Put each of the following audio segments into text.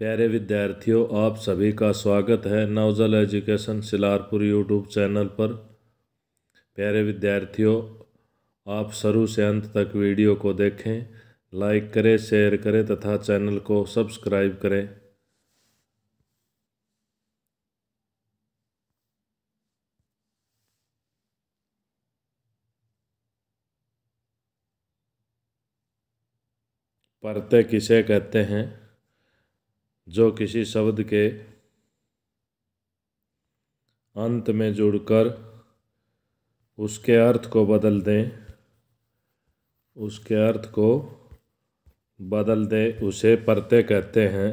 प्यारे विद्यार्थियों, आप सभी का स्वागत है Navjal education Silarpur YouTube channel पर। प्यारे विद्यार्थियों, आप शुरू से अंत तक वीडियो को देखें, लाइक करें, शेयर करें तथा चैनल को सब्सक्राइब करें। प्रत्यय किसे कहते हैं? जो किसी शब्द के अंत में जुड़कर उसके अर्थ को बदल दें, उसे प्रत्यय कहते हैं।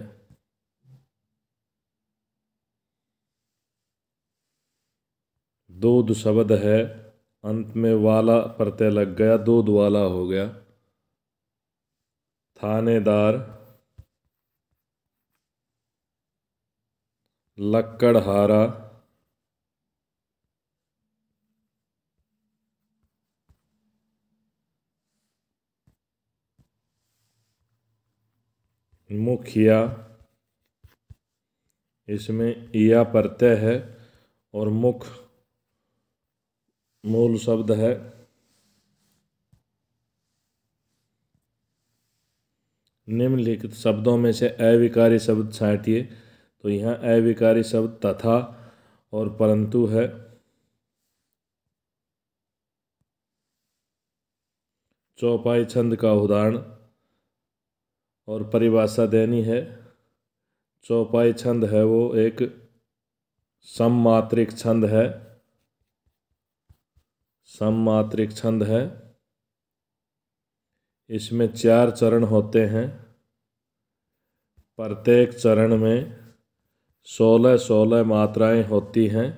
दूध शब्द है, अंत में वाला प्रत्यय लग गया, दूध वाला हो गया। थानेदार, लक्कड़हारा, मुखिया, इसमें इया प्रत्यय है और मुख मूल शब्द है। निम्नलिखित शब्दों में से अविकारी शब्द छांटिए। तो यहाँ अविकारी शब्द तथा और परंतु है। चौपाई छंद का उदाहरण और परिभाषा देनी है। चौपाई छंद है वो एक सममात्रिक छंद है। सममात्रिक छंद है, इसमें 4 चरण होते हैं। प्रत्येक चरण में 16-16 मात्राएं होती हैं।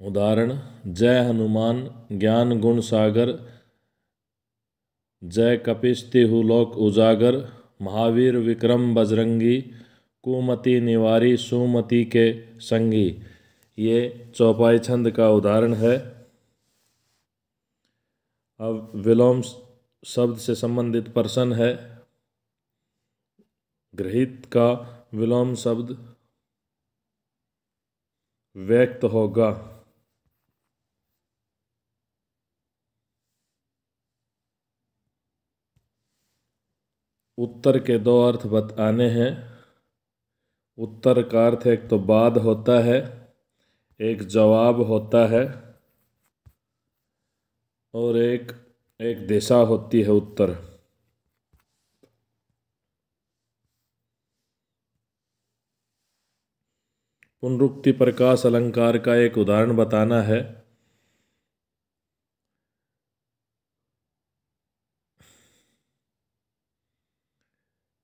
उदाहरण: जय हनुमान ज्ञान गुण सागर, जय कपीस तिहु लोक उजागर, महावीर विक्रम बजरंगी, कुमति निवारी सुमति के संगी। ये चौपाई छंद का उदाहरण है। अब विलोम शब्द से संबंधित प्रश्न है। गृहीत का विलोम शब्द व्यक्त होगा। उत्तर के 2 अर्थ बताने हैं। उत्तर का अर्थ एक तो बाद होता है, एक जवाब होता है और एक दिशा होती है उत्तर। पुनरुक्ति प्रकाश अलंकार का एक उदाहरण बताना है।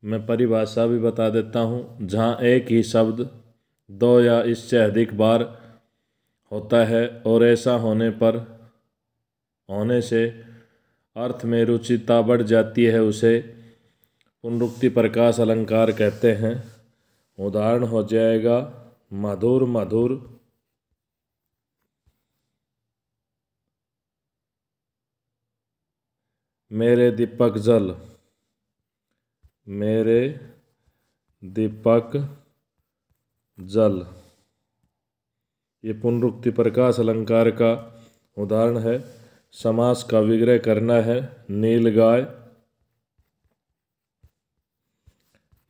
मैं परिभाषा भी बता देता हूँ। जहाँ एक ही शब्द 2 या इससे अधिक बार होता है और ऐसा होने से अर्थ में रुचिता बढ़ जाती है, उसे पुनरुक्ति प्रकाश अलंकार कहते हैं। उदाहरण हो जाएगा मधुर मधुर, मेरे दीपक जल, मेरे दीपक जल। ये पुनरुक्ति प्रकाश अलंकार का उदाहरण है। समास का विग्रह करना है। नीलगाय,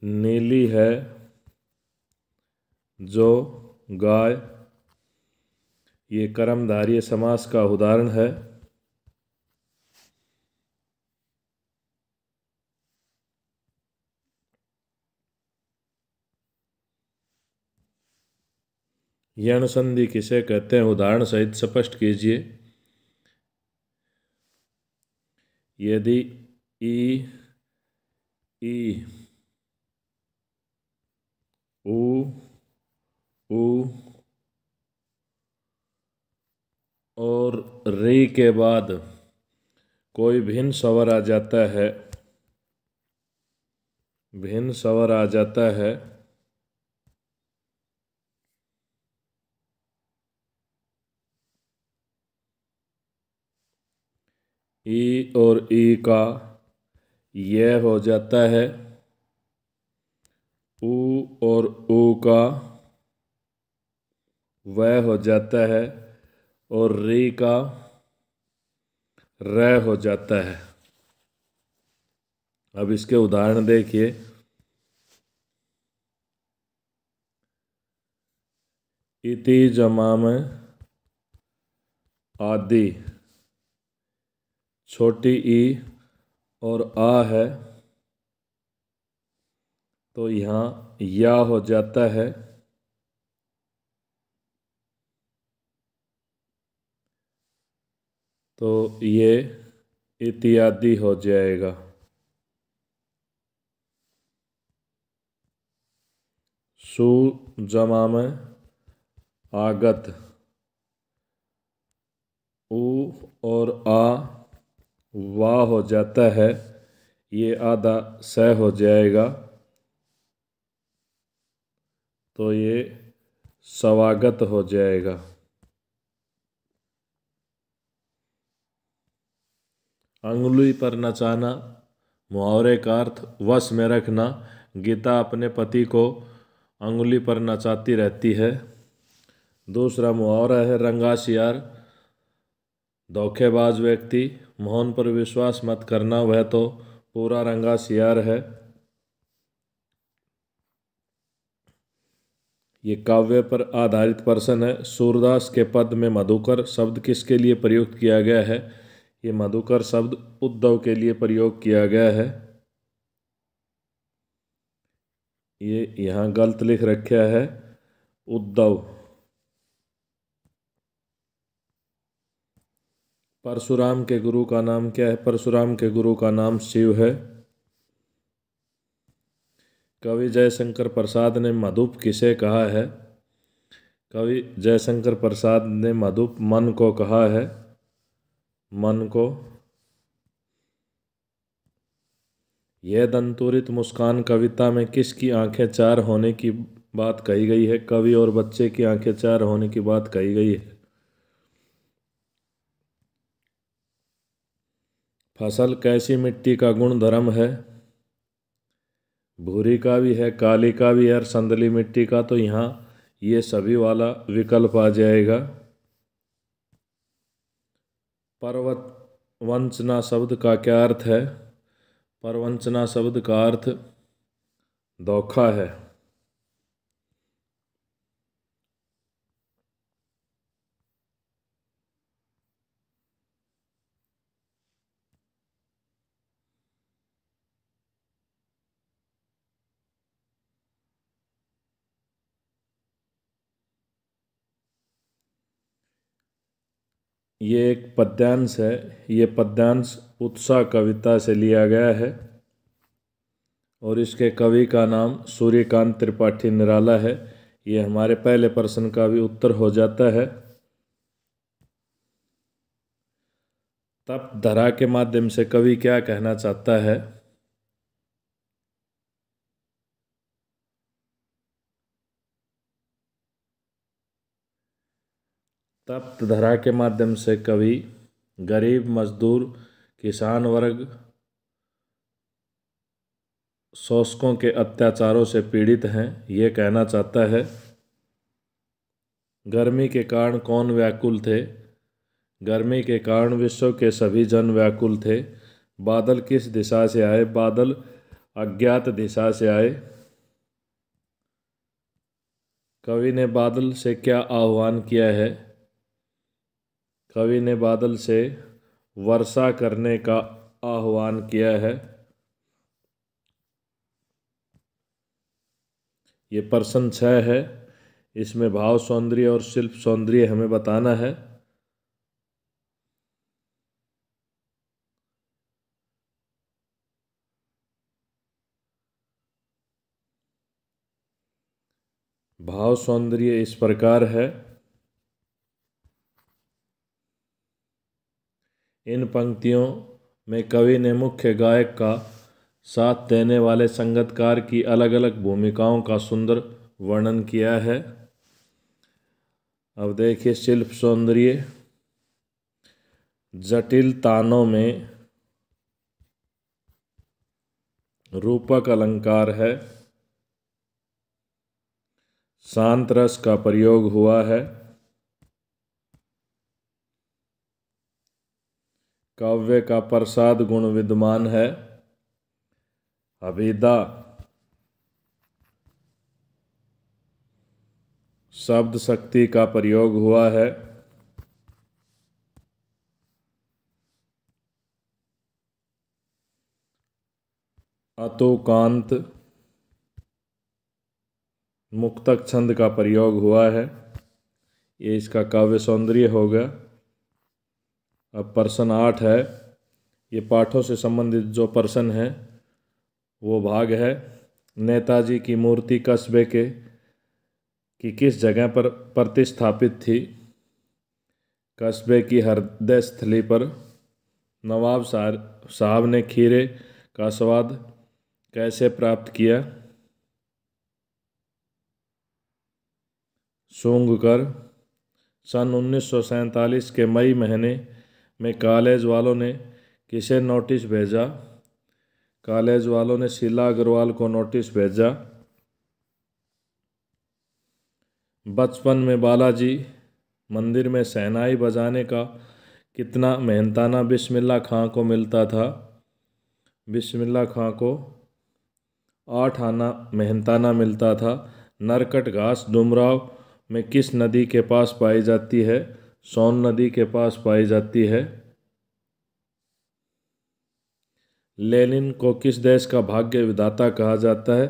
नीली है जो गाय, ये कर्मधारय समास का उदाहरण है। यण संधि किसे कहते हैं? उदाहरण सहित स्पष्ट कीजिए। यदि ई, उ, और री के बाद कोई भिन्न स्वर आ जाता है, ई और ई का यह हो जाता है, ऊ और ऊ का वह हो जाता है, और री का र हो जाता है। अब इसके उदाहरण देखिए। इति जमा में आदि, छोटी ई और आ है तो यहाँ या हो जाता है, तो ये इत्यादि हो जाएगा। सु जमा में आगत, ऊ और आ वाह हो जाता है, ये आधा स हो जाएगा, तो ये स्वागत हो जाएगा। अंगुली पर नचाना, मुहावरे का अर्थ वश में रखना। गीता अपने पति को अंगुली पर नचाती रहती है। दूसरा मुहावरा है रंगासियार, धोखेबाज व्यक्ति। मोहन पर विश्वास मत करना, वह तो पूरा रंगासियार है। ये काव्य पर आधारित प्रश्न है। सूरदास के पद में मधुकर शब्द किसके लिए प्रयुक्त किया गया है? ये मधुकर शब्द उद्धव के लिए प्रयोग किया गया है। ये यहाँ गलत लिख रखा है, उद्धव। परशुराम के गुरु का नाम क्या है? परशुराम के गुरु का नाम शिव है। कवि जयशंकर प्रसाद ने मधुप किसे कहा है? कवि जयशंकर प्रसाद ने मधुप मन को कहा है, मन को। यह दंतुरित मुस्कान कविता में किसकी आंखें चार होने की बात कही गई है? कवि और बच्चे की आंखें चार होने की बात कही गई है। फसल कैसी मिट्टी का गुण धर्म है? भूरी का भी है, काली का भी है और संदली मिट्टी का, तो यहाँ ये सभी वाला विकल्प आ जाएगा। परवंचना शब्द का क्या अर्थ है? परवंचना शब्द का अर्थ धोखा है। ये एक पद्यांश है। ये पद्यांश उत्साह कविता से लिया गया है और इसके कवि का नाम सूर्यकांत त्रिपाठी निराला है। ये हमारे पहले प्रश्न का भी उत्तर हो जाता है। तप धरा के माध्यम से कवि क्या कहना चाहता है? तप्त धरा के माध्यम से कवि गरीब, मजदूर, किसान वर्ग, शोषकों के अत्याचारों से पीड़ित हैं, ये कहना चाहता है। गर्मी के कारण कौन व्याकुल थे? गर्मी के कारण विश्व के सभी जन व्याकुल थे। बादल किस दिशा से आए? बादल अज्ञात दिशा से आए। कवि ने बादल से क्या आह्वान किया है? कवि ने बादल से वर्षा करने का आह्वान किया है। ये प्रश्न 6 है। इसमें भाव सौंदर्य और शिल्प सौंदर्य हमें बताना है। भाव सौंदर्य इस प्रकार है। इन पंक्तियों में कवि ने मुख्य गायक का साथ देने वाले संगीतकार की अलग अलग भूमिकाओं का सुंदर वर्णन किया है। अब देखिए शिल्प सौंदर्य। जटिल तानों में रूपक अलंकार है। शांत रस का प्रयोग हुआ है। काव्य का प्रसाद गुण विद्यमान है। अभिधा शब्द शक्ति का प्रयोग हुआ है। अतुकांत मुक्तक छंद का प्रयोग हुआ है। ये इसका काव्य सौंदर्य हो गया। अब प्रश्न 8 है। ये पाठों से संबंधित जो प्रश्न है वो भाग है। नेताजी की मूर्ति कस्बे की किस जगह पर प्रतिस्थापित थी? कस्बे की हृदय स्थली पर। नवाब साहब ने खीरे का स्वाद कैसे प्राप्त किया? सूंघ कर। सन 1947 के मई महीने में कॉलेज वालों ने किसे नोटिस भेजा? कॉलेज वालों ने शीला अग्रवाल को नोटिस भेजा। बचपन में बालाजी मंदिर में शहनाई बजाने का कितना मेहनताना बिस्मिल्लाह खां को मिलता था? बिस्मिल्लाह खां को 8 आना मेहनताना मिलता था। नरकट घास डुमराव में किस नदी के पास पाई जाती है? सोन नदी के पास पाई जाती है। लेनिन को किस देश का भाग्य विधाता कहा जाता है?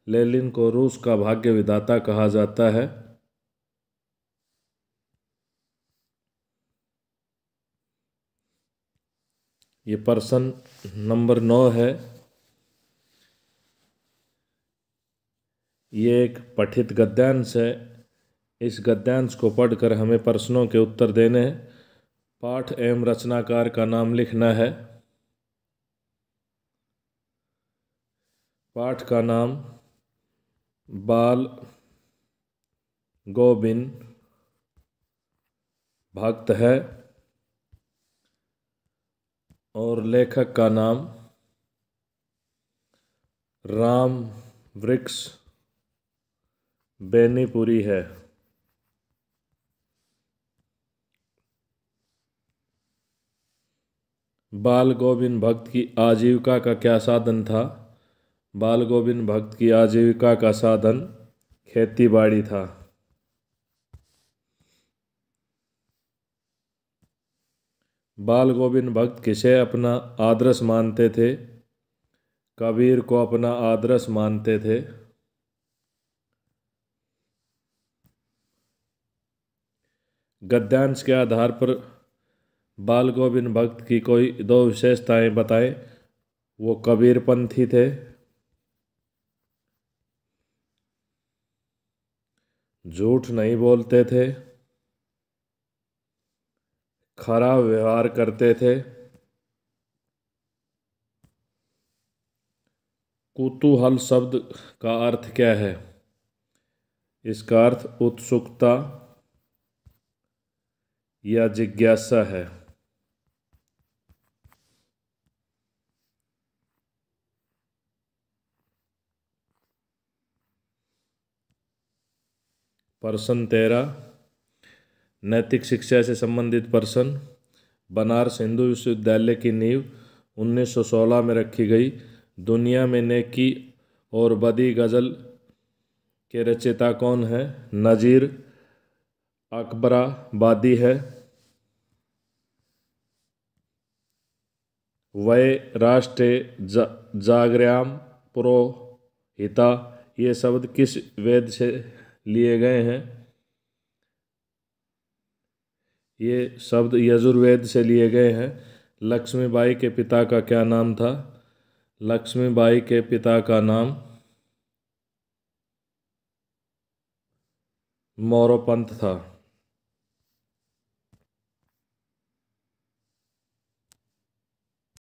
लेनिन को रूस का भाग्य विधाता कहा जाता है। ये प्रश्न नंबर 9 है। ये एक पठित गद्यांश है। इस गद्यांश को पढ़कर हमें प्रश्नों के उत्तर देने हैं। पाठ एवं रचनाकार का नाम लिखना है। पाठ का नाम बाल गोविंद भक्त है और लेखक का नाम राम वृक्ष बेनीपुरी है। बाल गोविंद भक्त की आजीविका का क्या साधन था? बाल गोविंद भक्त की आजीविका का साधन खेती बाड़ी था। बाल गोविंद भक्त किसे अपना आदर्श मानते थे? कबीर को अपना आदर्श मानते थे। गद्यांश के आधार पर बाल गोविंद भक्त की कोई 2 विशेषताएं बताएं। वो कबीरपंथी थे। झूठ नहीं बोलते थे। खरा व्यवहार करते थे। कुतूहल शब्द का अर्थ क्या है? इसका अर्थ उत्सुकता या जिज्ञासा है। प्रश्न 13 नैतिक शिक्षा से संबंधित प्रश्न। बनारस हिंदू विश्वविद्यालय की नींव 1916 में रखी गई। दुनिया में नेकी और बदी गज़ल के रचयिता कौन है? नज़ीर अकबराबादी है। वै राष्ट्रे जागर्याम पुरोहिता ये शब्द किस वेद से लिए गए हैं? ये शब्द यजुर्वेद से लिए गए हैं। लक्ष्मीबाई के पिता का क्या नाम था? लक्ष्मीबाई के पिता का नाम मोरोपंत था।